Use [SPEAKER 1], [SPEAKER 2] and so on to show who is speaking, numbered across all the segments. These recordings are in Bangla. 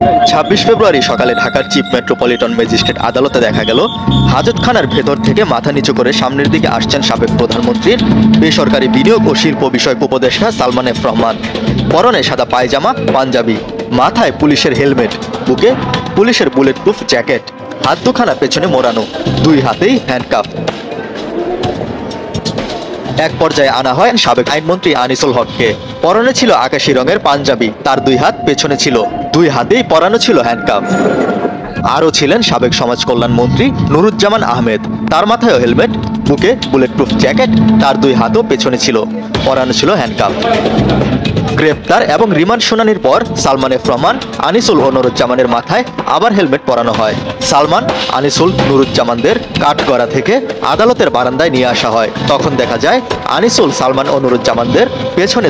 [SPEAKER 1] ২৬ ফেব্রুয়ারি সকালে ঢাকার চিফ মেট্রোপলিটন ম্যাজিস্ট্রেট আদালতে দেখা গেল হাজতখানার ভেতর থেকে মাথা নিচু করে সামনের দিকে আসছেন সাবেক প্রধানমন্ত্রীর বেসরকারি বিনিয়োগ ও শিল্প বিষয়ক উপদেষ্টা সালমান এফ রহমান। পরনে সাদা পায়জামা, পাঞ্জাবি, মাথায় পুলিশের হেলমেট, বুকে পুলিশের বুলেট প্রুফ জ্যাকেট, হাত দুখানা পেছনে মোড়ানো, দুই হাতেই হ্যান্ডকাফ। এক পর্যায়ে আনা হয় সাবেক আইনমন্ত্রী আনিসুল হককে। পরনে ছিল আকাশি রঙের পাঞ্জাবি, তার দুই হাত পেছনে ছিল, দুই হাতেই পরানো ছিল হ্যান্ডকাফ। আরও ছিলেন সাবেক সমাজ কল্যাণ মন্ত্রী নুরুজ্জামান আহমেদ, তার মাথায়ও হেলমেট, বুকে বুলেট প্রুফ জ্যাকেট, তার দুই হাতও পেছনে ছিল, পরানো ছিল হ্যান্ডকাফ। গ্রেপ্তার এবং রিমান্ড শুনানির পর সালমান এফ রহমান, আনিসুল ও নুরুজ্জামানের মাথায় আবার হেলমেট পরানো হয়। সালমান, আনিসুল, নুরুজ্জামানদের কাঠগড়া থেকে আদালতের বারান্দায় নিয়ে আসা হয়। তখন দেখা যায় আনিসুল, সালমান ও নুরুজ্জামানদের পেছনে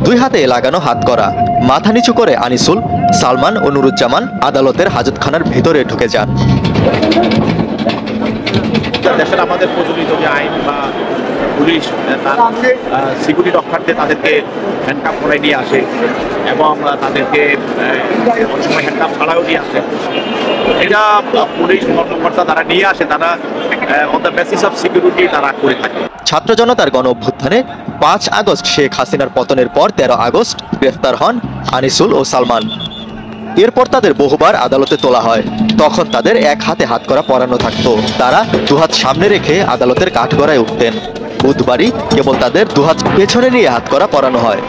[SPEAKER 1] দুই হাতে লাগানো হাত করা। মাথা নিচু করে আনিসুল, সালমান ও নুরুজ্জামান আদালতের হাজতখানার ভেতরে ঢুকে যান।
[SPEAKER 2] দেশের আমাদের প্রচলিত যে আইন বা পুলিশ তার সিকিউরিটি রক্ষার্থে তাদেরকে হ্যান্ডকাপ করে নিয়ে আসে এবং তাদেরকে অনেক সময় হ্যান্ডকাপ ছাড়াও নিয়ে আসে। এটা পুলিশ কর্মকর্তা তারা নিয়ে আসে, তারা on the basis of security তারা করে থাকে।
[SPEAKER 1] ছাত্র জনতার গণ অভ্যুত্থানে ৫ আগস্ট শেখ হাসিনার পতনের পর ১৩ আগস্ট গ্রেফতার হন আনিসুল ও সালমান। এরপর তাদের বহুবার আদালতে তোলা হয়। তখন তাদের এক হাতে হাতকড়া পরানো থাকতো। তারা দুহাত সামনে রেখে আদালতের কাঠগড়ায় উঠতেন। বুধবারই কেবল তাদের দুহাত পেছনে নিয়ে হাতকড়া পরানো হয়।